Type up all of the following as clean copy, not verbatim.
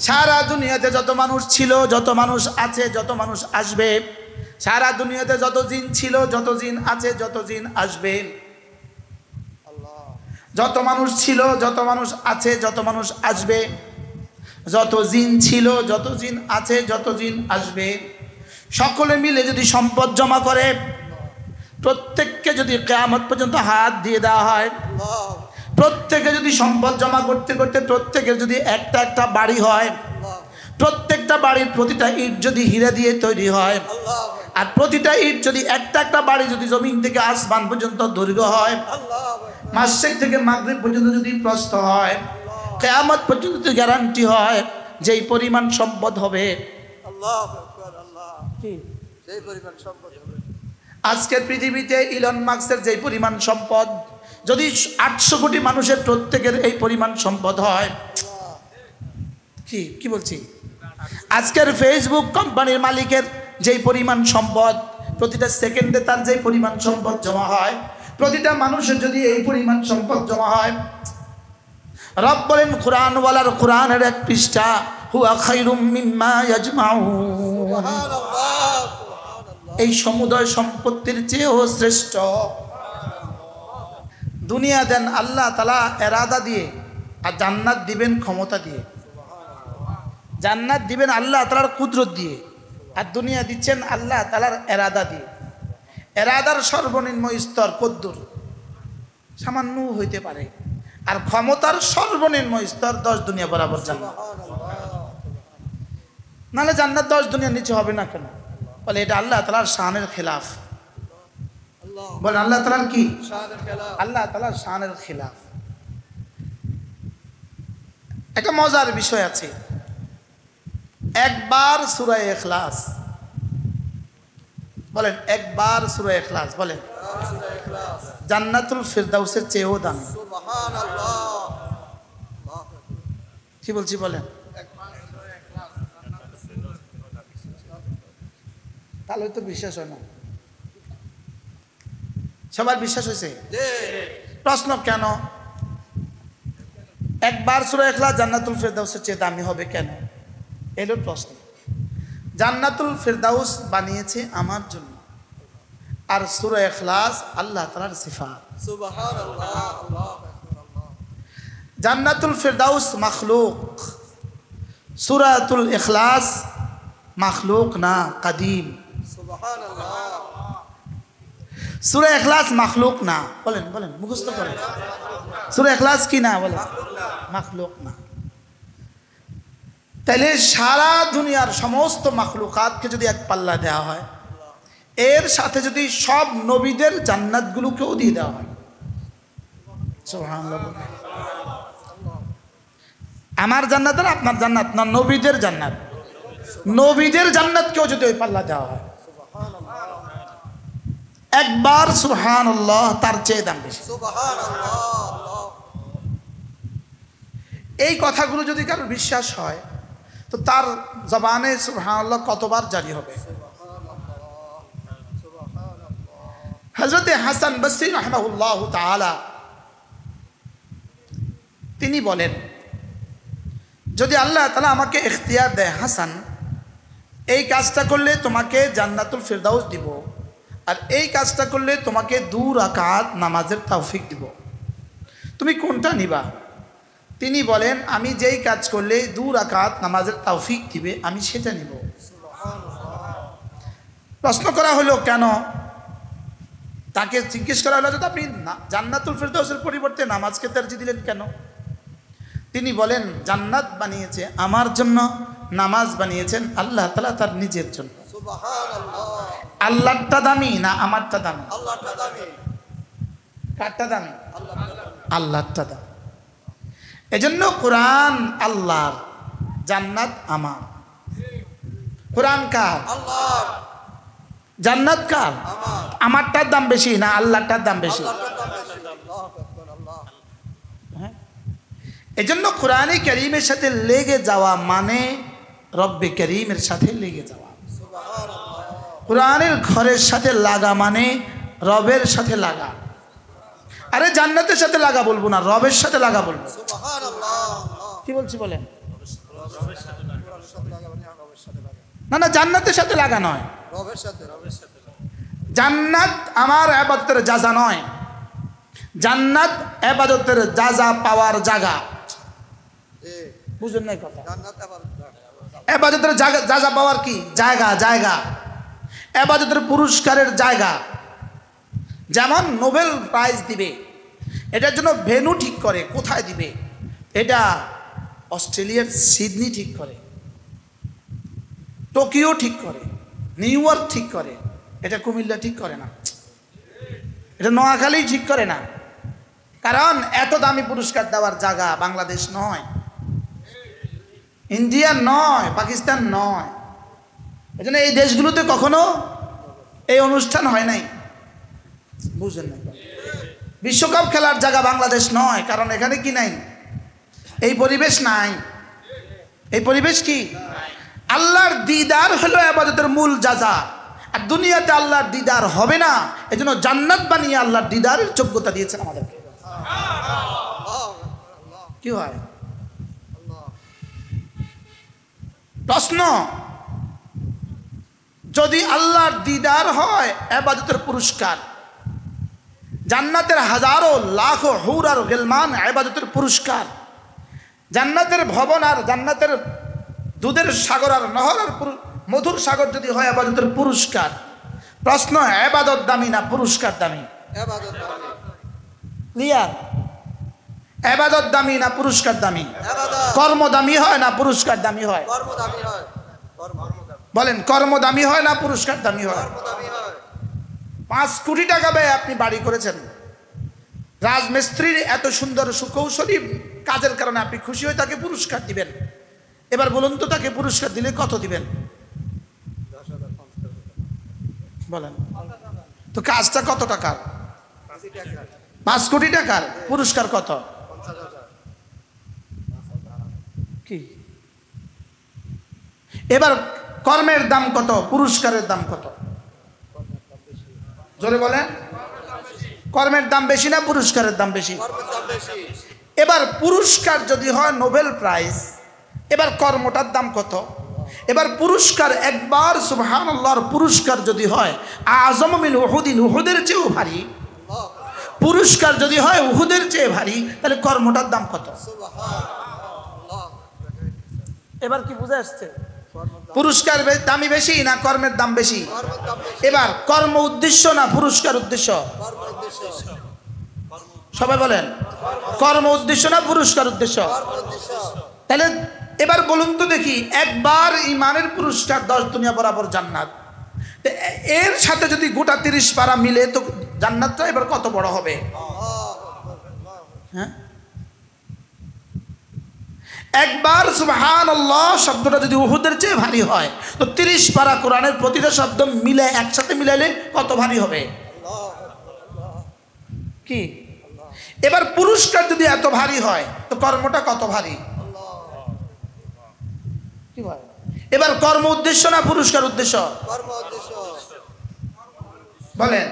সারা দুনিয়াতে যত মানুষ ছিল, যত মানুষ আছে, যত মানুষ আসবে, সারা দুনিয়াতে যত জিন ছিল, যত জিন আছে, যত জিন আসবে, যত মানুষ ছিল, যত মানুষ আছে, যত মানুষ আসবে, যত জিন ছিল, যত জিন আছে, যত জিন আসবে, সকলে মিলে যদি সম্পদ জমা করে, প্রত্যেককে যদি কিয়ামত পর্যন্ত হাত দিয়ে দেওয়া হয়, প্রত্যেকে যদি সম্পদ জমা করতে করতে প্রত্যেকের যদি একটা একটা বাড়ি হয়, প্রত্যেকটা বাড়ির প্রতিটা ইট যদি হীরা দিয়ে তৈরি হয়, আর প্রতিটা ইট যদি একটা একটা বাড়ি যদি জমিন থেকে আসমান পর্যন্ত দৈর্ঘ্য হয়, মাসরিক থেকে মাগরিব পর্যন্ত যদি প্রস্থ হয়, কিয়ামত পর্যন্ত যদি গ্যারান্টি হয় যেই পরিমাণ সম্পদ হবে, আল্লাহু আকবার, আল্লাহ সেই পরিমাণ সম্পদ হবে। আজকের পৃথিবীতে ইলন মাস্কের যেই পরিমাণ সম্পদ, যদি 800 কোটি মানুষের প্রত্যেকের এই পরিমাণ সম্পদ হয়, কি বলছি, আজকের ফেসবুক কোম্পানির মালিকের যেই পরিমাণ সম্পদ, প্রতিটা সেকেন্ডে তার যেই পরিমাণ সম্পদ জমা হয়, প্রতিটা মানুষের যদি এই পরিমাণ সম্পদ জমা হয়, রব বলেন কোরআন ওয়ালার কোরআনের এক পৃষ্ঠা, হুয়া খায়রুম মিম্মা ইয়াজমাউন, এই সমুদয় সম্পত্তির চেয়েও শ্রেষ্ঠ। দুনিয়া দেন আল্লাহ তাআলা এরাদা দিয়ে, আর জান্নাত দিবেন ক্ষমতা দিয়ে। জান্নাত দিবেন আল্লাহ তাআলার কুদরত দিয়ে, আর দুনিয়া দিচ্ছেন আল্লাহ তাআলার এরাদা দিয়ে। এরাদার সর্বনিম্ন স্তর কদ্দুর, সামান্য হইতে পারে, আর ক্ষমতার সর্বনিম্ন স্তর 10 দুনিয়া বরাবর জান্নাত। নাহলে জান্নাত 10 দুনিয়ার নিচে হবে না কেন? বলে এটা আল্লাহ তাআলার শানের খেলাফ। বলেন আল্লাহ তাআলার কি? আল্লাহ তাআলার শানের খেলাফ। একটা মজার বিষয় আছে, একবার সূরা ইখলাস বলেন, একবার সূরা ইখলাস বলেন, জান্নাতুল ফিরদাউসের চেয়েও দামি। সুবহানাল্লাহ, কি বলছি বলেন? তাহলে তো বিশ্বাস হয় না। সবার বিশ্বাস হয়েছে? প্রশ্ন কেন? একবার সূরা ইখলাস জান্নাতুল ফিরদাউসের চেয়ে দামি হবে কেন? এলো প্রশ্ন। জান্নাতুল ফিরদাউস বানিয়েছে আমার জন্য, আর সূরা ইখলাস আল্লাহ তাআলার সিফাত। সুবহানাল্লাহ, আল্লাহু আকবার। জান্নাতুল ফিরদাউস মাখলুক, সূরাতুল ইখলাস মাখলুক না, কাদিম। সুবহানাল্লাহ, সূরা ইখলাস মাখলুক না, বলেন বলেন, মুখস্থ করেন। সূরা ইখলাস কি না? বলেন মাখলুক না। তাহলে সারা দুনিয়ার সমস্ত মাখলুকাতকে যদি এক পাল্লা দেওয়া হয়, এর সাথে যদি সব নবীদের জান্নাতগুলোকেও দিয়ে দেওয়া হয়, সুবহানাল্লাহ, আমার জান্নাত আর আপনার জান্নাত না, নবীদের জান্নাত, নবীদের জান্নাতকেও যদি ওই পাল্লা দেওয়া হয়, একবার সুবহানাল্লাহ তার চেয়ে দাম বেশি। সুবহানাল্লাহ। এই কথাগুলো যদি কারোর বিশ্বাস হয়, তো তার জবানে সুবহানাল্লাহ কতবার জারি হবে? হযরতে হাসান বসরি রাহিমাহুল্লাহু তাআলা তিনি বলেন, যদি আল্লাহ তাআলা আমাকে ইখতিয়ার দেয়, হাসান এই কাজটা করলে তোমাকে জান্নাতুল ফিরদাউস দিব, আর এই কাজটা করলে তোমাকে 2 রাকাত নামাজের তৌফিক দিব, তুমি কোনটা নিবা? তিনি বলেন, আমি যেই কাজ করলে 2 রাকাত নামাজের তৌফিক দিবে আমি সেটা নিব। প্রশ্ন করা হলো কেন? তাকে জিজ্ঞেস করা হলো যে আপনি জান্নাতুল ফিরদাউসের পরিবর্তে নামাজকে তারজিহ দিলেন কেন? তিনি বলেন, জান্নাত বানিয়েছে আমার জন্য, নামাজ বানিয়েছেন আল্লাহ তাআলা তার নিজের জন্য। সুবহানাল্লাহ, আল্লাহটা দামি না আমারটা দামি? আল্লাহটা দামি। কারটা দামি? আল্লাহটা। আল্লাহটা দামি। এজন্য কোরআন আল্লাহর, জান্নাত আমার। কোরআন কার? আল্লাহর। জান্নাত কার? আমার। আমারটার দাম বেশি না আল্লাহটার দাম বেশি? আল্লাহটার দাম বেশি। আল্লাহু আকবার, আল্লাহ। এজন্য কোরআনে কারীমের সাথে লেগে যাওয়া মানে রব্বে কারীমের সাথে লেগে যাওয়া। সুবহানাল্লাহ। কোরআনের ঘরের সাথে লাগা মানে রবের সাথে লাগা। আরে জান্নাতের সাথে লাগা বলবো না, রবের সাথে লাগা বলবো। সুবহানাল্লাহ। কি বলছি বলেন? কোরআনের সাথে লাগাবেন না, রবের সাথে লাগাবেন। না না, জান্নাতের সাথে লাগা নয়। রবের সাথে জান্নাত আমার ইবাদতের জাযা নয়, জান্নাত ইবাদতের জাযা পাওয়ার জায়গা। জি, বুঝেন নাই কথা? জান্নাত আবার ইবাদতের জাযা পাওয়ার কি জায়গা? জায়গা ইবাদতের পুরস্কারের জায়গা। যেমন নোবেল প্রাইজ দিবে, এটার জন্য ভেন্যু ঠিক করে, কোথায় দিবে, এটা অস্ট্রেলিয়ার সিডনি ঠিক করে, টোকিও ঠিক করে, নিউ ইয়র্ক ঠিক করে, এটা কুমিল্লা ঠিক করে না, এটা নোয়াখালী ঠিক করে না। কারণ এত দামি পুরস্কার দেওয়ার জায়গা বাংলাদেশ নয়, ইন্ডিয়া নয়, পাকিস্তান নয়। এই জন্য এই দেশগুলোতে কখনো এই অনুষ্ঠান হয় নাই। বুঝলেন না? বিশ্বকাপ খেলার জায়গা বাংলাদেশ নয়, কারণ এখানে কি নাই, এই পরিবেশ নাই। এই পরিবেশ কি? আল্লাহর দিদার হলো ইবাদতের মূল জাযা। আর দুনিয়াতে আল্লাহর দিদার হবে না, এজন্য জান্নাত বানিয়ে আল্লাহর দিদারের যোগ্যতা দিয়েছেন আমাদেরকে। কি হয়? প্রশ্ন, যদি আল্লাহর দিদার হয় ইবাদতের পুরস্কার, জান্নাতের হাজারো লাখো হুর আর গিলমান ইবাদতের পুরস্কার, জান্নাতের ভবন আর জান্নাতের দুধের সাগর আর নহর আর মধুর সাগর যদি হয় ইবাদতের পুরস্কার, প্রশ্ন, ইবাদত দামি না পুরস্কার দামি? ইবাদত দামি। ক্লিয়ার? ইবাদত দামি না পুরস্কার দামি? ইবাদত কর্ম দামি হয় না পুরস্কার দামি হয়? কর্ম দামি হয়। কর্ম বলেন, কর্ম দামি হয় না পুরস্কার দামি হয়? দামি হয়। 5 কোটি টাকা ব্যয় আপনি বাড়ি করেছেন, রাজমিস্ত্রির এত সুন্দর সুকৌশলী কাজের কারণে আপনি খুশি হয়ে তাকে পুরস্কার দিবেন। এবার বলুন তো, তাকে পুরস্কার দিলে কত দিবেন? 10,000, 50,000, বলেন তো, কাজটা কত টাকার? 5 5 কোটি টাকার, পুরস্কার কত? 50,000। কি? এবার কর্মের দাম কত, পুরস্কারের দাম কত? জোরে বলেন। কর্মের দাম বেশি না পুরস্কারের দাম বেশি? কর্মের দাম বেশি। এবার পুরস্কার যদি হয় নোবেল প্রাইজ, এবার কর্মটার দাম কত? এবার পুরস্কার একবার সুবহানাল্লাহর পুরস্কার যদি হয় আযম মিন উহুদিন, উহুদের চেয়েও ভারী পুরস্কার যদি হয় উহুদের চেয়ে ভারী, তাহলে কর্মটার দাম কত? সুবহানাল্লাহ। এবার কি বুঝে আসছে? পুরস্কার দামি বেশি না কর্মের দাম বেশি? কর্মের দাম বেশি। এবার কর্ম উদ্দেশ্য না পুরস্কার উদ্দেশ্য? কর্ম উদ্দেশ্য। সবাই বলেন, কর্ম উদ্দেশ্য না পুরস্কার উদ্দেশ্য? কর্ম উদ্দেশ্য। তাহলে এবার বলুন তো দেখি, একবার ইমানের পুরস্কার 10 দুনিয়া বরাবর জান্নাত, এর সাথে যদি গোটা 30 পারা মিলে তো জান্নাতটা এবার কত বড় হবে? হ্যাঁ, একবার সুবহানাল্লাহ শব্দটা যদি উহুদের চেয়ে ভারী হয়, তো 30 পারা কোরআনের প্রতিটা শব্দ মিলে একসাথে মিলাইলে কত ভারী হবে? কি? এবার পুরস্কার যদি এত ভারী হয়, তো কর্মটা কত ভারী? কি ভাই? এবার কর্ম উদ্দেশ্য না পুরস্কার উদ্দেশ্য? কর্ম উদ্দেশ্য। বলেন।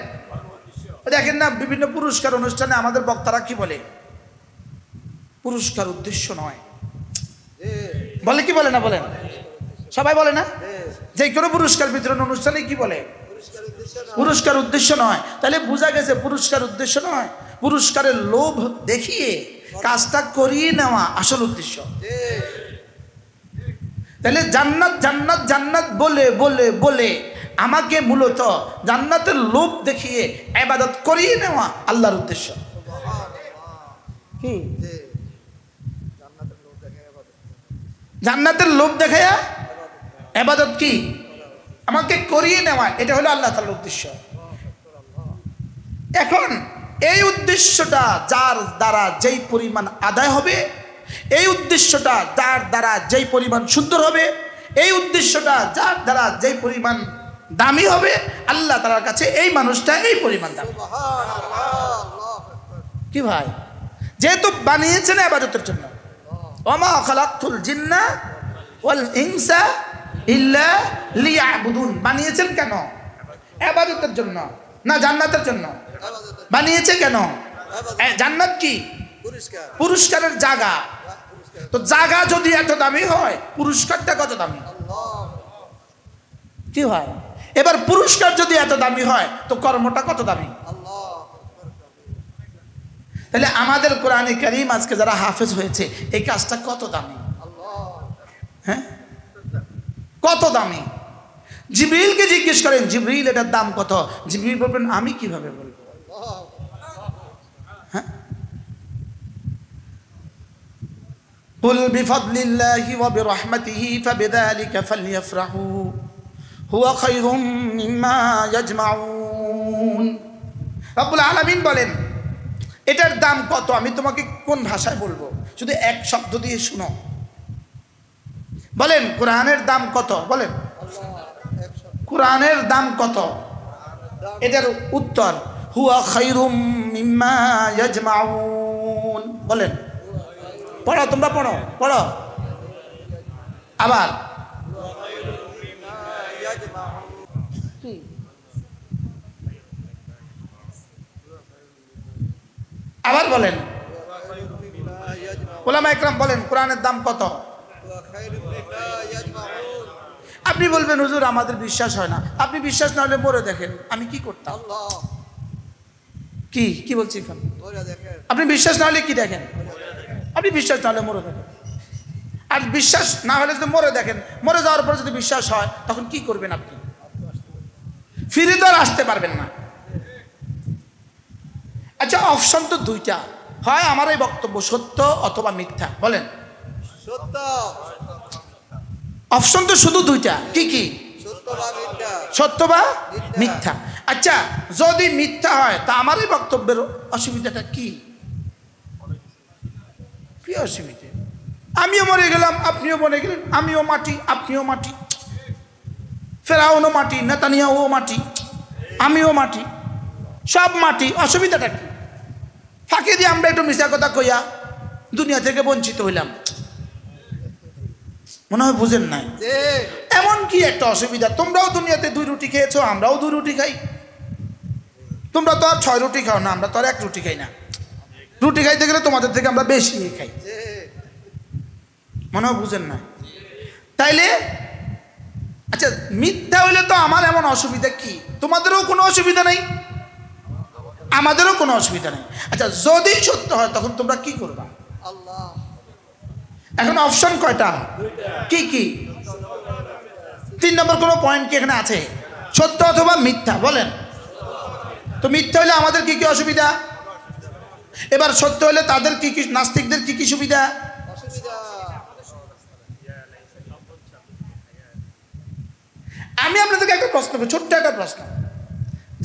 দেখেন না, বিভিন্ন পুরস্কার অনুষ্ঠানে আমাদের বক্তারা কি বলে? পুরস্কার উদ্দেশ্য নয় বলে। কি বলে না বলেন? সবাই বলে না? যে কোনো পুরস্কার বিতরণ অনুষ্ঠানে কি বলে? পুরস্কার উদ্দেশ্য নয়। তাহলে বোঝা গেছে পুরস্কার উদ্দেশ্য নয়, পুরস্কারের লোভ দেখিয়ে কাজটা করিয়ে নেওয়া আসল উদ্দেশ্য। তাহলে জান্নাত জান্নাত জান্নাত বলে বলে বলে আমাকে মূলত জান্নাতের লোভ দেখিয়ে ইবাদত করিয়ে নেওয়া আল্লাহর উদ্দেশ্য। কি? জান্নাতের লোভ দেখায়া ইবাদত কি? আমাকে করিয়ে নেওয়া, এটা হলো আল্লাহ তাআলার উদ্দেশ্য। এখন এই উদ্দেশ্যটা যার দ্বারা যেই পরিমাণ আদায় হবে, এই উদ্দেশ্যটা যার দ্বারা যেই পরিমাণ সুন্দর হবে, এই উদ্দেশ্যটা যার দ্বারা যেই পরিমাণ দামি হবে, আল্লাহ তাআলার কাছে এই মানুষটা এই পরিমাণ দামি। কি ভাই? যেহেতু বানিয়েছেন ইবাদতের জন্য, ওমা খালাকতুল জিন্না ওয়াল ইনসা ইল্লা লিয়াবুদুন, বানিয়েছেন কেন? ইবাদতের জন্য না জান্নাতের জন্য? বানিয়েছে কেন? জান্নাত কি? পুরস্কারের জায়গা। তো জায়গা যদি এত দামি হয় পুরস্কারটা কত দামি? কি হয়? এবার পুরস্কার যদি এত দামি হয় তো কর্মটা কত দামি? তাহলে আমাদের কোরআনে কারীম আজকে যারা হাফেজ হয়েছে এই কাজটা কত দামি? হ্যাঁ, কত দামি? জিবরিলকে জিজ্ঞেস করেন, জিবরিল এটার দাম কত? জিবরিল বলবেন আমি কিভাবে বলবো? হ্যাঁ, কুল বিফাদলিল্লাহি ওয়া বিরহমাতিহি ফাবিযালিকা ফালইফরাহু হুয়া খায়রুম মিম্মা ইয়াজমাউন। রব্বুল আলামিন বলেন এটার দাম কত আমি তোমাকে কোন ভাষায় বলবো? শুধু এক শব্দ দিয়ে শুনো। বলেন কোরআনের দাম কত? বলেন কোরআনের দাম কত? এটার উত্তর হুয়া খায়রুম মিম্মা ইয়াজমাউন। বলেন, পড়ো, তোমরা পড়ো, পড়ো আবার। আবার বলেন, উলামা ইকরাম বলেন কোরআনের দাম কত? আপনি বলবেন হুজুর আমাদের বিশ্বাস হয় না। আপনি বিশ্বাস না হলে মরে দেখেন আমি কি করতাম। কি কি বলছি? আপনি বিশ্বাস না হলে কি দেখেন? আপনি বিশ্বাস না হলে মরে দেখেন। আর বিশ্বাস না হলে যদি মরে দেখেন, মরে যাওয়ার পর যদি বিশ্বাস হয় তখন কি করবেন? আপনি ফিরে তো আর আসতে পারবেন না। আচ্ছা, অপশন তো দুইটা, হয় আমার এই বক্তব্য সত্য অথবা মিথ্যা। বলেন সত্য। অপশন তো শুধু দুইটা, কি কি? সত্য বা মিথ্যা। আচ্ছা, যদি মিথ্যা হয় তা আমার এই বক্তব্যের অসুবিধাটা কি? কি অসুবিধা? আমিও মরে গেলাম, আপনিও মরে গেলেন, আমিও মাটি, আপনিও মাটি, ফেরাউনও মাটি, নেতানিয়াহুও মাটি, আমিও মাটি, সব মাটি। অসুবিধাটা কি? ফাঁকি দিয়ে আমরা একটু মিথ্যা কথা কইয়া দুনিয়া থেকে বঞ্চিত হইলাম। মনে হয় বুঝেন নাই। এমন কি একটা অসুবিধা? তোমরাও দুনিয়াতে 2 রুটি খেয়েছো, আমরাও 2 রুটি খাই। তোমরা তো আর 6 রুটি খাও না, আমরা তো আর 1 রুটি খাই না। রুটি খাইতে গেলে তোমাদের থেকে আমরা বেশি খাই। মনে হয় বুঝেন না। তাইলে আচ্ছা, মিথ্যা হইলে তো আমার এমন অসুবিধা কি? তোমাদেরও কোনো অসুবিধা নেই, আমাদেরও কোনো অসুবিধা নেই। আচ্ছা, যদি সত্য হয় তখন তোমরা কি করবা? এখন অপশন কয়টা? কি কি? 3 নম্বর কোনো পয়েন্ট কি এখানে আছে? সত্য অথবা মিথ্যা। বলেন তো মিথ্যা হলে আমাদের কি কি অসুবিধা? এবার সত্য হলে তাদের কি কি, নাস্তিকদের কি কি সুবিধা? আমি আপনাদেরকে একটা প্রশ্ন করি, ছোট্ট একটা প্রশ্ন।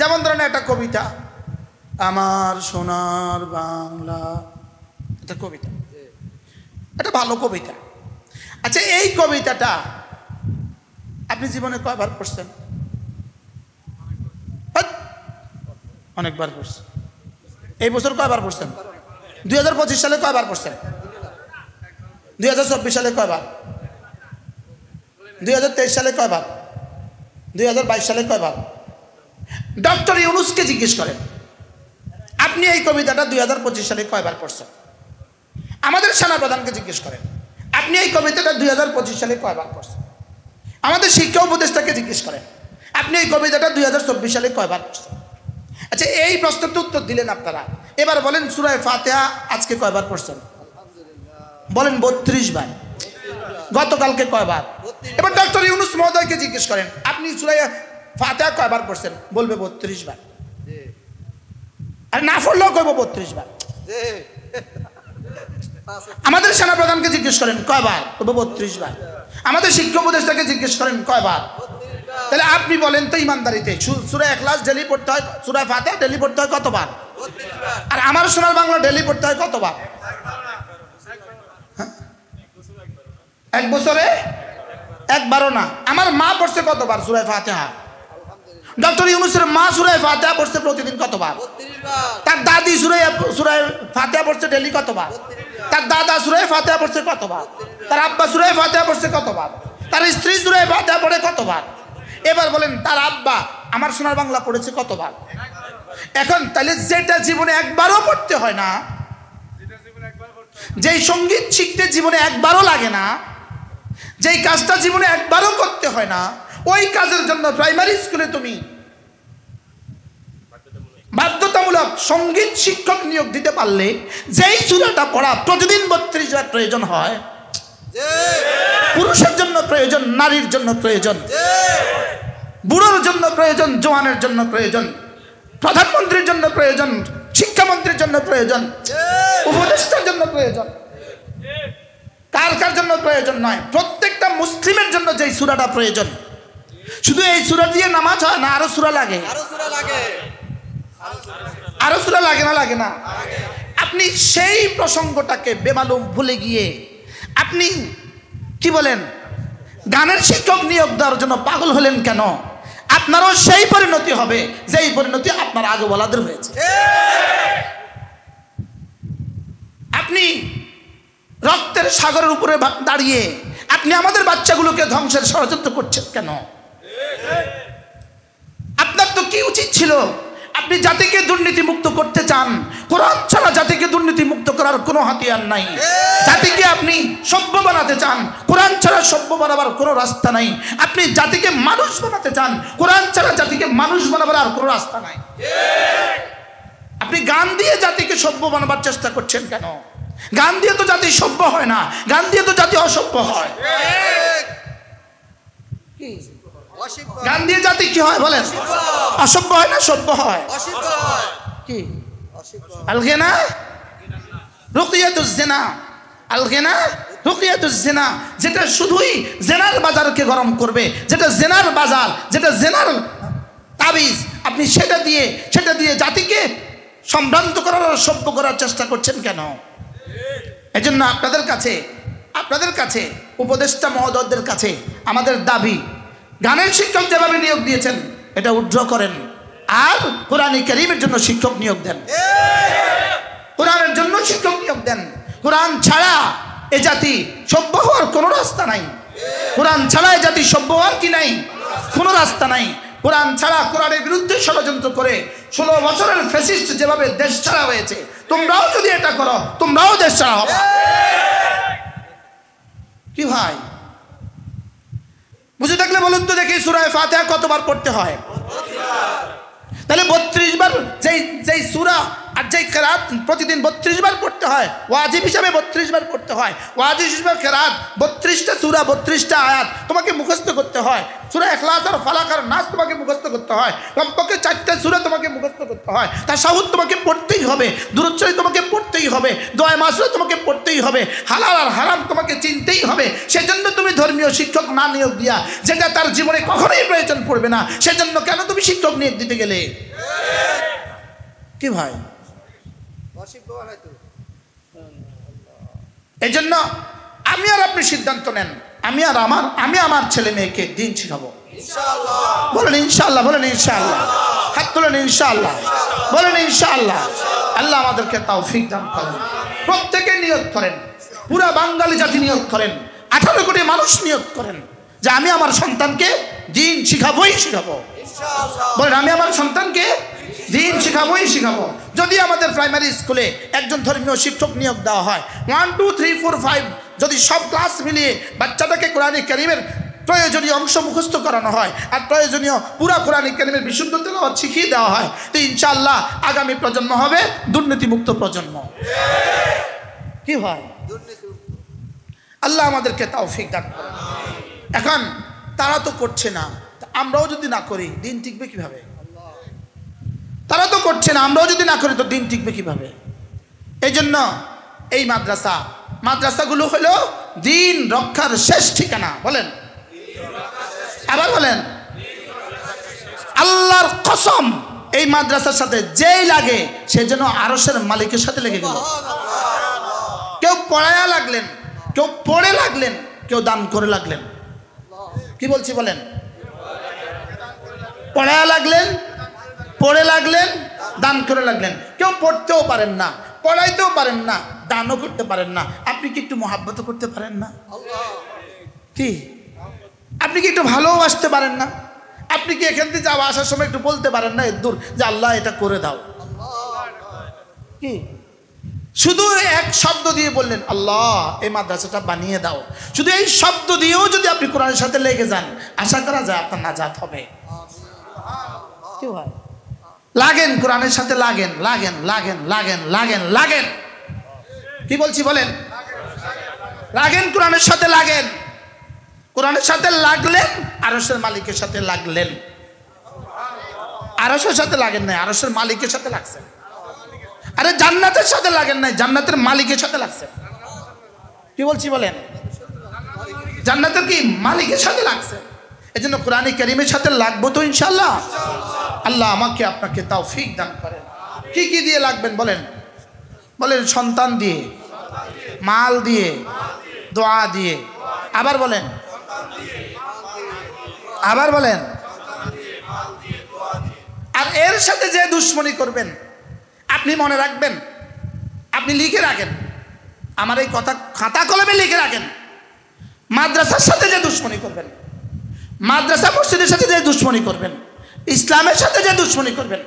যেমন ধরেন একটা কবিতা, আমার সোনার বাংলা, এটা কবিতা, এটা ভালো কবিতা। আচ্ছা, এই কবিতাটা আপনি জীবনে কয়বার পড়ছেন? অনেকবার পড়ছেন। এই বছর কয়বার পড়ছেন? 2025 সালে কয়বার পড়ছেন? 2024 সালে কয়বার? 2023 সালে কয়বার? 2022 সালে কয়বার? ডক্টর ইউনূসকে জিজ্ঞেস করেন আপনি এই কবিতাটা 2025 সালে কয়বার পড়ছেন? আমাদের সেনাপ্রধানকে জিজ্ঞেস করেন আপনি এই কবিতাটা 2025 সালে কয়বার পড়ছেন? আমাদের শিক্ষা উপদেষ্টাকে জিজ্ঞেস করেন আপনি এই কবিতাটা 2024 সালে কয়বার পড়ছেন? আচ্ছা, এই প্রশ্নের উত্তর দিলেন আপনারা। এবার বলেন সূরা ফাতিহা আজকে কয়বার পড়ছেন? বলেন 32 বার। গতকালকে কয়বার? এবার ডক্টর ইউনূস মহোদয়কে জিজ্ঞেস করেন আপনি সূরা ফাতিহা কয়বার পড়ছেন? বলবে 32 বার। আর না পড়লেও কইব 32 বার। আমাদের সেনাপ্রধানকে জিজ্ঞেস করেন কয়বার? কইব 32 বার। আমাদের শিক্ষা উপদেষ্টাকে জিজ্ঞেস করেন কয়বার? তাহলে আপনি বলেন তো ইমানদারিতে সূরা ইখলাস ডেলি পড়তে হয়, সূরা ফাতিহা ডেলি পড়তে হয় কতবার? আর আমার সোনার বাংলা ডেলি পড়তে হয় কতবার? এক বছরে একবারও না। আমার মা পড়ছে কতবার সূরা ফাতিহা? ডক্টর ইউনূসের মা সূরা ফাতিহা পড়ছে প্রতিদিন কতবার? তার দাদি সূরা ফাতিহা পড়ছে ডেলি কতবার? তার দাদা সূরা ফাতিহা পড়ছে কতবার? তার আব্বা সূরা ফাতিহা পড়ছে কতবার? তার স্ত্রী সূরা ফাতিহা পড়ে কতবার? এবার বলেন তার আব্বা আমার সোনার বাংলা পড়েছে কতবার? এখন তাহলে যেটা জীবনে একবারও পড়তে হয় না যেই সঙ্গীত শিখতে জীবনে একবারও লাগে না, যেই কাজটা জীবনে একবারও করতে হয় না, ওই কাজের জন্য প্রাইমারি স্কুলে তুমি বাধ্যতামূলক সঙ্গীত শিক্ষক নিয়োগ দিতে পারলে যেই সূরাটা পড়া প্রতিদিন 32 বার প্রয়োজন হয়, পুরুষের জন্য প্রয়োজন, নারীর জন্য প্রয়োজন, বুড়োর জন্য প্রয়োজন, জওয়ানের জন্য প্রয়োজন, প্রধানমন্ত্রীর জন্য প্রয়োজন, শিক্ষামন্ত্রীর জন্য প্রয়োজন, উপদেষ্টার জন্য প্রয়োজন, কার কার জন্য প্রয়োজন নয়, প্রত্যেকটা মুসলিমের জন্য যেই সূরাটা প্রয়োজন। শুধু এই সূরা দিয়ে নামাজ হয় না, আরো সূরা লাগে, আরো সূরা লাগে না? লাগে না? আপনি সেই প্রসঙ্গটাকে বেমালুম ভুলে গিয়ে আপনি কি বলেন গানের শিক্ষক নিয়োগ দেওয়ার জন্য পাগল হলেন কেন? আপনারও সেই পরিণতি হবে যেই পরিণতি আপনার আগে বলাদের হয়েছে। আপনি রক্তের সাগরের উপরে দাঁড়িয়ে আপনি আমাদের বাচ্চাগুলোকে ধ্বংসের ষড়যন্ত্র করছেন কেন? আপনার তো কি উচিত ছিল? আপনি জাতিকে দুর্নীতি মুক্ত করতে চান, কোরআন ছাড়া জাতিকে দুর্নীতি মুক্ত করার কোনো হাতিয়ার নাই। জাতিকে আপনি সভ্য বানাতে চান, কোরআন ছাড়া সভ্য বানাবার কোনো রাস্তা নাই। আপনি জাতিকে মানুষ বানাতে চান, কোরআন ছাড়া জাতিকে মানুষ বানাবার আর কোনো রাস্তা নাই। আপনি গান দিয়ে জাতিকে সভ্য বানাবার চেষ্টা করছেন কেন? গান দিয়ে তো জাতি সভ্য হয় না, গান দিয়ে তো জাতি অসভ্য হয়। গান দিয়ে জাতি কি হয় বলেন? অসভ্য হয় না সভ্য হয়? কি আলগেনা রুকিয়াতুজ জিনা, আলগেনা রুকিয়াতুজ জিনা, যেটা শুধুই জেনার বাজারকে গরম করবে, যেটা জেনার বাজার, যেটা জেনার তাবিজ, আপনি সেটা দিয়ে জাতিকে সম্ভ্রান্ত করার, সভ্য করার চেষ্টা করছেন কেন? এজন্য আপনাদের কাছে উপদেষ্টা মহোদয়দের কাছে আমাদের দাবি, গানের শিক্ষক যেভাবে নিয়োগ দিয়েছেন এটা উদ্র করেন, আর কোরআন কারীমের জন্য শিক্ষক নিয়োগ দেন, কোরআনের জন্য শিক্ষক নিয়োগ দেন। কোরআন ছাড়া এ জাতি সভ্য হওয়ার কোনো রাস্তা নাই, কোরআন ছাড়া এ জাতি সভ্য হওয়ার কি নাই? কোনো রাস্তা নাই। কোরআন ছাড়া, কোরআনের বিরুদ্ধে ষড়যন্ত্র করে 16 বছরের ফ্যাসিস্ট যেভাবে দেশ ছাড়া হয়েছে, তোমরাও যদি এটা করো তোমরাও দেশ ছাড়া হবে। কি ভাই বুঝে থাকলে বলুন তো দেখি, সূরা ফাতিহা কতবার পড়তে হয়? তাহলে 32 বার যেই সূরা আর যেই কেরাত প্রতিদিন 32 বার পড়তে হয়, ওয়াজিব হিসাবে 32 বার পড়তে হয়। ওয়াজিব হিসাবে কেরাত 32টা সূরা, 32টা আয়াত তোমাকে মুখস্থ করতে হয়। সূরা ইখলাস আর ফালাক আর নাস তোমাকে মুখস্থ করতে হয়। কমপক্ষে 4টা সূরা তোমাকে মুখস্থ করতে হয়। তাশাহুদ তোমাকে পড়তেই হবে, দুরূদ শরীফ তোমাকে পড়তেই হবে, দোয়া মাসুরা তোমাকে পড়তেই হবে, হালাল আর হারাম তোমাকে চিনতেই হবে। সেজন্য তুমি ধর্মীয় শিক্ষক না নিয়োগ দিয়া, যেটা তার জীবনে কখনোই প্রয়োজন পড়বে না, সেজন্য কেন তুমি শিক্ষক নিয়োগ দিতে গেলে? কি ভাই? এই জন্য আমি আর আপনি সিদ্ধান্ত নেন, আমি আমার ছেলে মেয়েকে দিন শিখাবো। বলেন ইনশাআল্লাহ, বলেন ইনশাআল্লাহ, হাত তোলেন ইনশাআল্লাহ, বলেন ইনশাআল্লাহ। আল্লাহ আমাদেরকে তৌফিক দান করেন। প্রত্যেকে নিয়ত করেন, পুরা বাঙালি জাতি নিয়ত করেন, 18 কোটি মানুষ নিয়ত করেন যে আমি আমার সন্তানকে দিন শিখাবোই শিখাবো। বলেন আমি আমার সন্তানকে দিন শিখাবোই শিখাবো। যদি আমাদের প্রাইমারি স্কুলে একজন ধর্মীয় শিক্ষক নিয়োগ দেওয়া হয়, 1 2 3 4 5 যদি সব ক্লাস মিলিয়ে বাচ্চাটাকে কোরআন কারীমের প্রয়োজনীয় অংশ মুখস্থ করানো হয় আর প্রয়োজনীয় পুরা কোরআন কারীমের বিশুদ্ধ তেলাওয়াত শিখিয়ে দেওয়া হয়, তো ইনশাআল্লাহ আগামী প্রজন্ম হবে দুর্নীতিমুক্ত প্রজন্ম। কি হয়? আল্লাহ আমাদেরকে তৌফিক দান করুন। এখন তারা তো করছে না, আমরাও যদি না করি দিন টিকবে কিভাবে? তারা তো করছে না, আমরাও যদি না করি তো দিন টিকবে কিভাবে? এই জন্য এই মাদ্রাসাগুলো হলো দিন রক্ষার শেষ ঠিকানা। বলেন, আবার বলেন, আল্লাহর কসম এই মাদ্রাসার সাথে যেই লাগে সে যেন আরশের মালিকের সাথে লেগে গেল। কেউ পড়ায়া লাগলেন, কেউ পড়ে লাগলেন, কেউ দান করে লাগলেন। কি বলছি বলেন? পড়ায়া লাগলেন, পড়ে লাগলেন, দান করে লাগলেন। কেউ পড়তেও পারেন না, পড়াইতেও পারেন না, দানও করতে পারেন না। আপনি কি একটু মহাব্বত করতে পারেন না? কি আপনি কি একটু ভালোবাসতে পারেন না? আপনি কি এখান থেকে যাওয়া আসার সময় একটু বলতে পারেন না এর দূর যে আল্লাহ এটা করে দাও? কি শুধু এক শব্দ দিয়ে বললেন আল্লাহ এই মাদ্রাসাটা বানিয়ে দাও, শুধু এই শব্দ দিয়েও যদি আপনি কোরআনের সাথে লেগে যান, আশা করা যায় আপনার নাজাত হবে। কি হয়? লাগেন কোরআনের সাথে, লাগেন লাগেন লাগেন লাগেন লাগেন লাগেন। কি বলছি বলেন? লাগেন কোরআনের সাথে, লাগেন কোরআনের সাথে লাগলেন, আরশের মালিকের সাথে লাগলেন। আরশের সাথে লাগেন নাই, আরশের মালিকের সাথে লাগছেন। আরে জান্নাতের সাথে লাগেন নাই, জান্নাতের মালিকের সাথে লাগছেন। কি বলছি বলেন? জান্নাতের কি মালিকের সাথে লাগছে। এই জন্য কোরআনে কারীমের সাথে লাগবো তো ইনশাআল্লাহ। আল্লাহ আমাকে আপনাকে তৌফিক দান করেন। কি কি দিয়ে লাগবেন বলেন? বলেন সন্তান দিয়ে, মাল দিয়ে, দোয়া দিয়ে। আবার বলেন, আবার বলেন। আর এর সাথে যে দুশ্মনী করবেন, আপনি মনে রাখবেন, আপনি লিখে রাখেন, আমার এই কথা খাতা কলমে লিখে রাখেন। মাদ্রাসার সাথে যে দুশ্মনী করবেন, মাদ্রাসা মসজিদের সাথে যে দুশ্মনী করবেন, ইসলামের সাথে যে দুশ্মনী করবেন,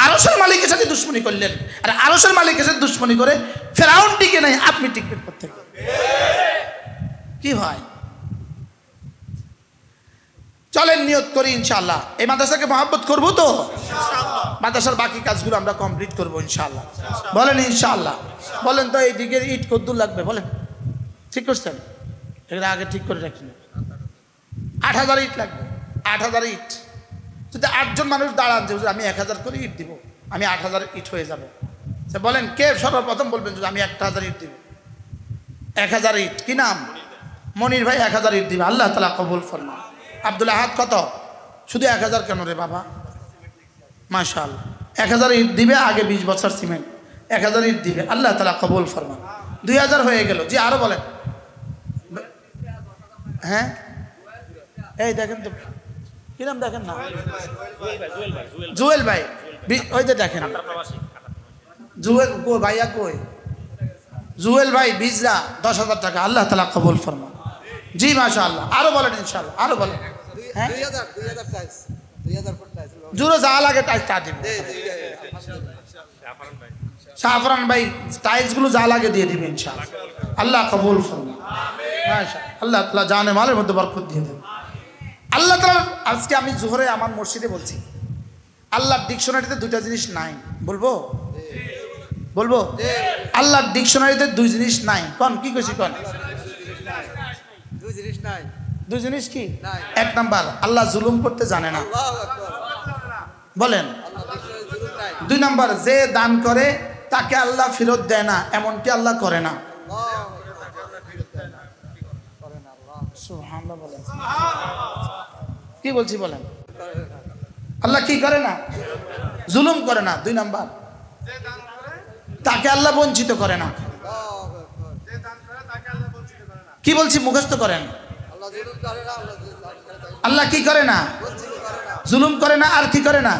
আরশের মালিকের সাথে দুশ্মনী করলেন। আর আরশের মালিকের সাথে দুশ্মনী করে ফেরাউন টিকে নাই, আপনি টিকবেন কোথা থেকে? কি হয়? চলেন নিয়ত করি ইনশাআল্লাহ এই মাদ্রাসাকে মহব্বত করবো তো। মাদ্রাসার বাকি কাজগুলো আমরা কমপ্লিট করবো ইনশাআল্লাহ। বলেন ইনশাআল্লাহ। বলেন তো এই দিকের ইট কদ্দুর লাগবে বলেন? ঠিক করছেন? এগুলো আগে ঠিক করে রাখেন। 8,000 ইট লাগবে। 8,000 ইট। যদি 8 জন মানুষ দাঁড়ান যে আমি 1,000 করে ইট দিব, আমি 8,000 ইট হয়ে যাবে। বলেন কে সর্বপ্রথম বলবেন যে আমি 1,000 ইট দিব? 1,000 ইট। কি নাম? মনির ভাই 1,000 ইট দিবে। আল্লাহ তাআলা কবুল ফরমান। আব্দুল আহাদ কত? শুধু 1,000 কেন রে বাবা? মাশাআল্লাহ 1,000 ইট দিবে, আগে 20 বছর সিমেন্ট। 1,000 ইট দিবে, আল্লাহ তাআলা কবুল ফরমান। 2,000 হয়ে গেল। জি আরো বলেন। হ্যাঁ এই দেখেন তো কি নাম দেখেন না? জুয়েল ভাই। ওই যে দেখেন জুয়েল ভাইয়া কই? জুয়েল ভাই বিজরা 10,000 টাকা, আল্লাহ তাআলা কবুল ফরমান। জি মাশাআল্লাহ। আরো বলেন ইনশাআল্লাহ, আরো বলেন। হ্যাঁ 2000 টাইস, 2000 ফুট টাইস জুরো যা লাগে টাইলস তা দিবে। সাফরান ভাই টাইলস গুলো যা লাগে দিয়ে দিবে ইনশাআল্লাহ, আল্লাহ কবুল ফরমান। মাশাআল্লাহ, আল্লাহ তাআলা জানে মালের মধ্যে বরকত দিয়ে দেন। আল্লাহ তাআলা আজকে আমি জোহরে আমার মসজিদে বলছি, আল্লাহর ডিকশনারিতে দুইটা জিনিস নাই। বলবো বলবো আল্লাহর ডিকশনারিতে দুই জিনিস নাই। কোন কি কইছি? কোন দুই জিনিস নাই? দুই জিনিস কি? এক নাম্বার আল্লাহ জুলুম করতে জানে না, বলেন। 2 নাম্বার যে দান করে তাকে আল্লাহ ফেরত দেয় না, এমনটি আল্লাহ করে না। সুবহানাল্লাহ বলেন। কি বলছি বলেন? আল্লাহ কি করে না? জুলুম করে না। 2 নাম্বার তাকে আল্লাহ বঞ্চিত করে না। কি বলছি মুখস্থ করেন? আল্লাহ কি করে না? জুলুম করে না। আর কি করে না?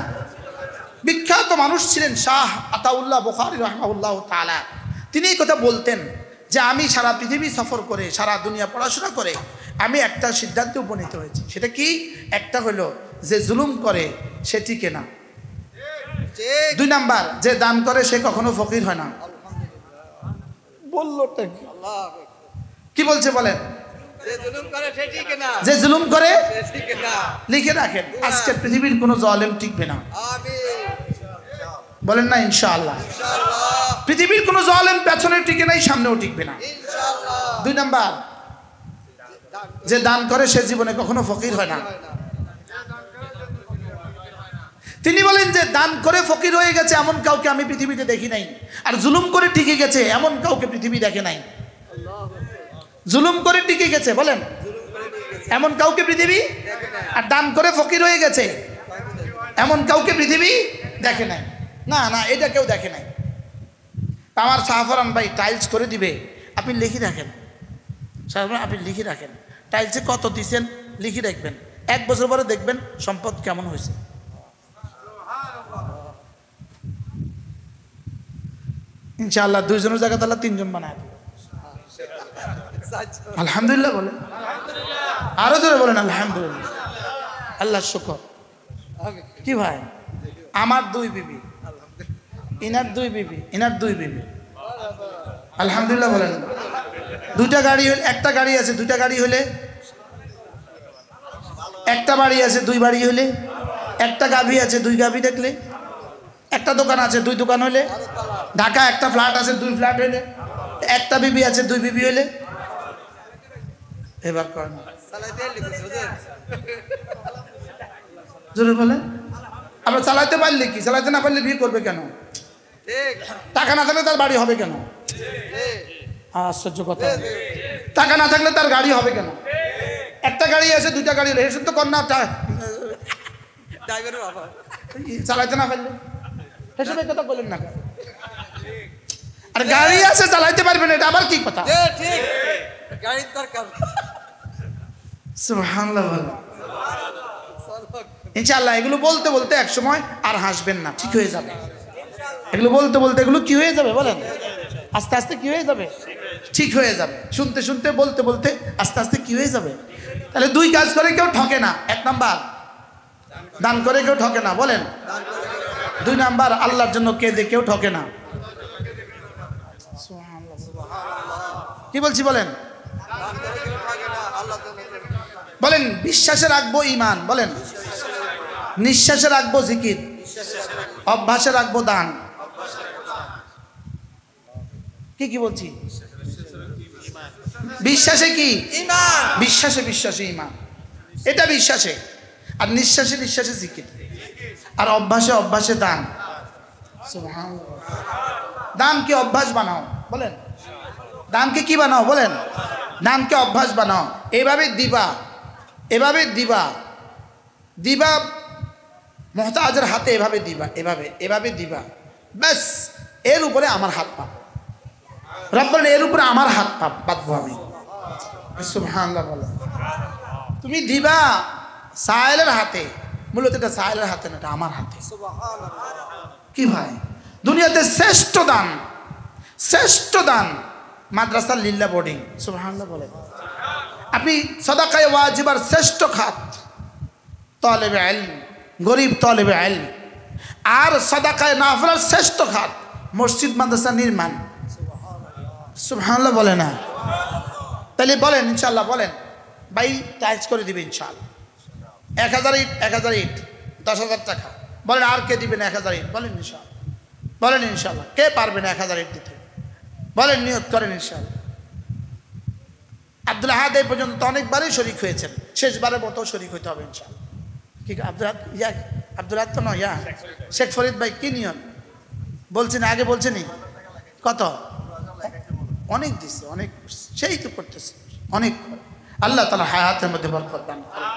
বিখ্যাত মানুষ ছিলেন শাহ আতাউল্লাহ বুখারী রাহিমাহুল্লাহ তাআলা। তিনি এই কথা বলতেন যে আমি সারা পৃথিবী সফর করে, সারা দুনিয়া পড়াশোনা করে আমি একটা সিদ্ধান্তে উপনীত হয়েছি। সেটা কি? একটা হলো যে জুলুম করে সে টিকে না। 2 নাম্বার যে দান করে সে কখনো ফকির হয় না। বললোটা কি? কি বলছে বলেন? যে জুলুম করে লিখে রাখেন, আজকে পৃথিবীর কোনো জালেম টিকবে না। বলেন না ইনশাআল্লাহ। পৃথিবীর কোনো জালেম পেছনে টিকে নাই, সামনেও টিকবে না। 2 নাম্বার যে দান করে সে জীবনে কখনো ফকির হয় না। তিনি বলেন যে দান করে ফকির হয়ে গেছে এমন কাউকে আমি পৃথিবীতে দেখি নাই, আর জুলুম করে টিকে গেছে এমন কাউকে পৃথিবী দেখে নাই। জুলুম করে টিকে গেছে বলেন এমন কাউকে পৃথিবী, আর দান করে ফকির হয়ে গেছে এমন কাউকে পৃথিবী দেখে নাই। না না, এটা কেউ দেখে নাই। আমার সাফরান ভাই টাইলস করে দিবে, আপনি লিখে রাখেন। সাফরান আপনি লিখে রাখেন টাইলসে কত দিচ্ছেন, লিখে রাখবেন। 1 বছর পরে দেখবেন সম্পদ কেমন হয়েছে। ইনশাআল্লাহ 2 জনের জায়গায় তাহলে 3 জন বানায় দেবে। আলহামদুলিল্লাহ বলেন, আরো জোরে বলেন আলহামদুলিল্লাহ। আল্লাহ শুকর। কি ভাই আমার 2 বিবি, ইনার 2 বিবি, ইনার 2 বিবি। আলহামদুলিল্লাহ বলেন। দুইটা গাড়ি হলে, একটা গাড়ি আছে দুইটা গাড়ি হলে, একটা বাড়ি আছে দুই বাড়ি হলে, একটা গাভী আছে দুই গাভী দেখলে, একটা দোকান আছে দুই দোকান হলে, ঢাকা একটা ফ্ল্যাট আছে দুই ফ্ল্যাট হলে, একটা বিবি আছে দুই বিবি হলে। এবার করেন জরুর বলে আমরা চালাইতে পারলে কি, চালাইতে না পারলে বিয়ে করবে কেন? টাকা না থাকলে তার বাড়ি হবে কেন? আশ্চর্য কথা। টাকা না থাকলে তার গাড়ি হবে কেন? একটা গাড়ি আছে দুইটা গাড়ি হলে এসব তো কন্যা চালাইতে না পারলে এসব কথা বলেন না। আর গাড়ি আছে চালাইতে পারবেন, এটা আবার কি কথা? গাড়ির দরকার। সুবহানাল্লাহ। ইনশাআল্লাহ এগুলো বলতে বলতে এক সময় আর হাসবেন না, ঠিক হয়ে যাবে। এগুলো বলতে বলতে এগুলো কি হয়ে যাবে বলেন? আস্তে আস্তে কি হয়ে যাবে? ঠিক হয়ে যাবে। শুনতে শুনতে বলতে বলতে আস্তে আস্তে কি হয়ে যাবে? তাহলে দুই কাজ করে কেউ ঠকে না। এক নাম্বার দান করে কেউ ঠকে না বলেন। দুই নাম্বার আল্লাহর জন্য কেঁদে কেউ ঠকে না। কি বলছি বলেন? বলেন বিশ্বাসে রাখবো ঈমান, বলেন নিঃশ্বাসে রাখবো জিকির, অভ্যাসে রাখবো দান। কি কি বলছি? বিশ্বাসে কি ঈমান, বিশ্বাসে বিশ্বাসে ঈমান, এটা বিশ্বাসে। আর নিঃশ্বাসে নিঃশ্বাসে জিকির, আর অভ্যাসে অভ্যাসে দান। সুবহানাল্লাহ। দানকে অভ্যাস বানাও বলেন। দানকে কি বানাও বলেন? দানকে অভ্যাস বানাও। এভাবে দিবা, এভাবে দিবা, দিবা মুহতাজের হাতে, এভাবে দিবা, এভাবে এভাবে দিবা, ব্যাস এর উপরে আমার হাত পা রব্বানা, এর উপরে আমার হাত পা বাঁধবো আমি। সুবহানাল্লাহ বলো। তুমি দিবা সায়েলের হাতে, মূলত এটা সায়েলের হাতে না, এটা আমার হাতে। কি ভাই, দুনিয়াতে শ্রেষ্ঠ দান, শ্রেষ্ঠ দান মাদ্রাসা লিল্লাহ বোর্ডিং। সুবহানাল্লাহ বলে। আপনি সাদাকায়ে ওয়াজিবার শ্রেষ্ঠ খাত তালেবে ইলম, গরিব তালেবে ইলম। আর সাদাকায়ে নাফিলার শ্রেষ্ঠ খাত মসজিদ মাদ্রাসা নির্মাণ। সুবহানাল্লাহ বলে না? তাহলে বলেন ইনশাআল্লাহ, বলেন ভাই টাইলস করে দিবে ইনশাআল্লাহ। 1000 ইট, 1000 ইট 10,000 টাকা। বলেন আর কে দিবেন 1000 ইট? বলেন ইনশাআল্লাহ, বলেন ইনশাআল্লাহ। কে পারবেন 1000 ইট দিতে? বলেন, নিয়ত করেন ইনশাআল্লাহ। আব্দুল আহাদ এই পর্যন্ত অনেকবারই শরীক হয়েছেন, শেষবারের মতো শরীক হইতে হবে ইনশাআল্লাহ। কি আব্দুল আহাদ তো নয়, শেখ ফরিদ ভাই কি নিয়ত বলছেন? আগে বলছেনি কত? অনেক দিচ্ছে, অনেক সেই তো করতেছে অনেক। আল্লাহ তাআলা হায়াতের মধ্যে বরকত দান করেন।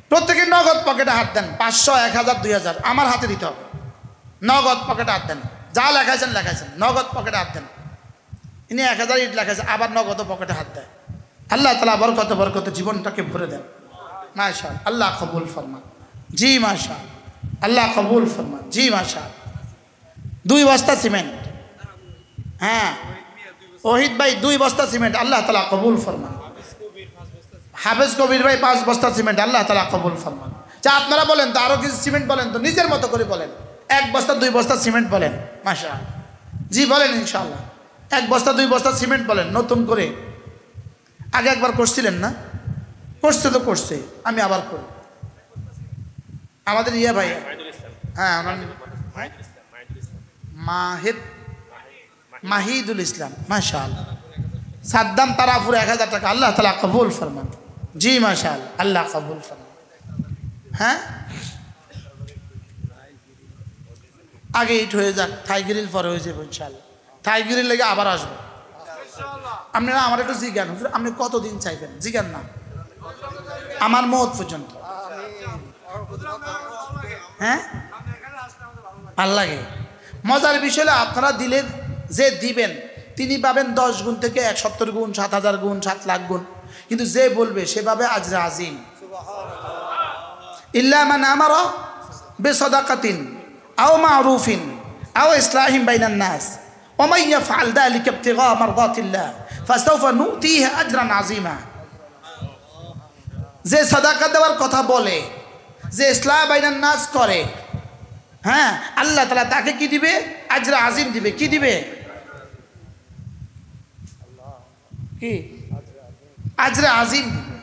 প্রত্যেকে নগদ পকেটে হাত দেন। 500, 1000, 2000 আমার হাতে দিতে হবে। নগদ পকেটে হাত দেন। যা লেখাইছেন লেখাইছেন, নগদ পকেটে হাত দেন। ইনি 1000 ইট লেখাইছে, আবার নগদ পকেটে হাত দেয়। আল্লাহ তাআলা বরকত বরকত জীবনটাকে ভরে দেন। মাশাআল্লাহ, আল্লাহ কবুল ফরমান। জি মাশাআল্লাহ, আল্লাহ কবুল ফরমান। জি মাশাআল্লাহ। 2 বস্তা সিমেন্ট, হ্যাঁ ওহিদ ভাই 2 বস্তা সিমেন্ট, আল্লাহ তাআলা কবুল ফরমান। হাফেজ কবির ভাই 5 বস্তা সিমেন্ট, আল্লাহ তাআলা কবুল ফরমান। যা আপনারা বলেন তো, আরো কিছু সিমেন্ট বলেন তো, নিজের মতো করে বলেন। 1 বস্তা 2 বস্তা সিমেন্ট বলেন মাশাআল্লাহ। জি বলেন ইনশাআল্লাহ। 1 বস্তা 2 বস্তা সিমেন্ট বলেন নতুন করে। আগে একবার করছিলেন না? করছে তো করছে, আমি আবার করি। আমাদের ইয়া ভাই, হ্যাঁ মাহিদুল ইসলাম মাশাআল্লাহ। সাদ্দাম তারাপুর 1000 টাকা, আল্লাহ তাআলা কবুল ফরমান। জি মাশাআল্লাহ, আল্লাহ কবুল ফরমান। হ্যাঁ আগে ইট হয়ে যাক, থাইগিরিল পরে হয়ে যাবে ইনশাআল্লাহ। থাইগিরিল লেগে আবার আসবো। আপনারা আমার একটু জিজ্ঞান, আপনি কতদিন চাইবেন? জিজ্ঞান না, আমার মত পর্যন্ত। হ্যাঁ ভাল লাগে। মজার বিষয় হলো আপনারা দিলে, যে দিবেন তিনি পাবেন 10 গুণ থেকে 170 গুণ, 7000 গুণ, 7 লাখ গুণ। কিন্তু যে বলবে সেভাবে আজরে আজিম। ইল্লা মান আমারা বিসাদাকাতিন আও মারুফিন আও ইসলাহিম বাইনান নাস ওয়া মান ইয়াফআল যালিকা ইবতিগা মারদাতিল্লাহ ফাসাউফা নুতিহি আজরান আযীমা। যে সাদাকা দেওয়ার কথা বলে, যে ইসলাহ বাইনান নাস করে, হ্যাঁ আল্লাহ তাআলা তাকে কি দিবে? আজরা আজিম দিবে। কি দিবে? কি আজরে আজিম দিবে।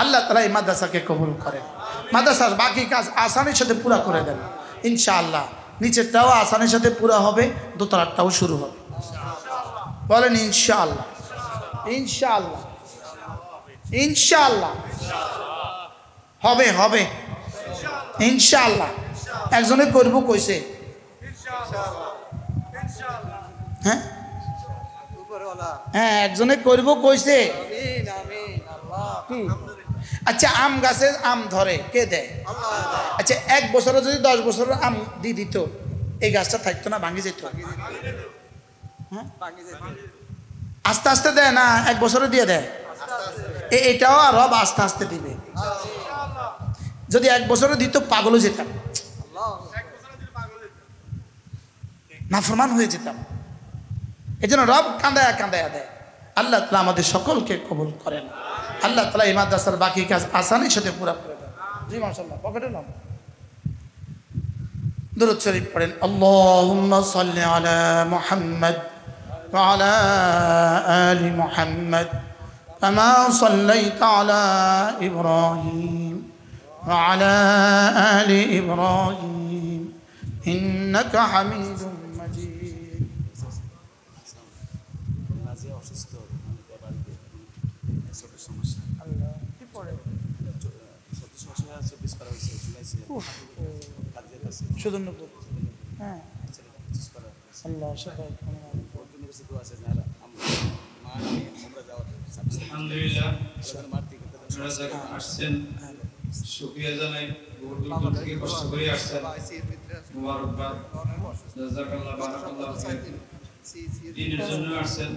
আল্লাহ তাআলা এই মাদ্রাসাকে কবুল করেন, মাদ্রাসার বাকি কাজ আসানের সাথে পুরা করে দেন ইনশাআল্লাহ। নিচেরটাও আসানের সাথে পুরা হবে, দোতলারটাও শুরু হবে। বলেন ইনশাআল্লাহ, ইনশাআল্লাহ, ইনশাআল্লাহ হবে, হবে ইনশাআল্লাহ। একজনে করবো কইছে, হ্যাঁ উপরওয়ালা হ্যাঁ একজনে করবো কইছে। আমিন আমিন আল্লাহ কি? আচ্ছা আম গাছে আম ধরে কে দেয়? আল্লাহ আচ্ছা 1 বছরে যদি 10 বছরের আম দিয়ে দিত, এই গাছটা থাকতো না, ভাঙে যেত? হ্যাঁ ভাঙি যেতে আস্তে আস্তে দেয় না, 1 বছরে দিয়ে দেয়। এটাও আর রব আস্তে আস্তে দিবে। যদি 1 বছরে দিত পাগল যেতাম, আল্লাহ নাফরমান হয়ে যেতাম। এই জন্য রব কাঁদায়া কাঁদায়া দেয়। আল্লাহ তাআলা আমাদের সকলকে কবুল করেন। আল্লাহ তাআলা এই মাদ্রাসার বাকি কাজ আসানির সাথে পুরা করে দেন। জি মাশাআল্লাহ, পকেটে নাও। দুরূদ শরীফ পড়েন। আল্লাহুম্মা সাল্লি আলা মুহাম্মদ ওয়া আলা আলি মুহাম্মদ কামা সাল্লাইতা আলা ইব্রাহিম ওয়া আলা আলি ইব্রাহিম ইন্নাকা হামিদুম মাজিদ। অসুস্থ বাড়িতে ছোট সমস্যা, কি পড়ে? ছোট সমস্যা 24 পারা হয়েছে, শুনাইছি কাজের কাছে সুদর্ণপুর। হ্যাঁ 25 পারা আল্লাহ সবাই ইউনিভার্সিটি আছে না মা আমি আমরা যাওয়ার আলহামদুলিল্লাহ মার থেকে আপনারা যারা আসছেন শুকরিয়া জানাই, বহু দূর থেকে কষ্ট করে আসছেন, মুবারকবাদ, জাযাকাল্লাহ, বারাকাল্লাহ ফিক। দিনের জন্য আসছেন,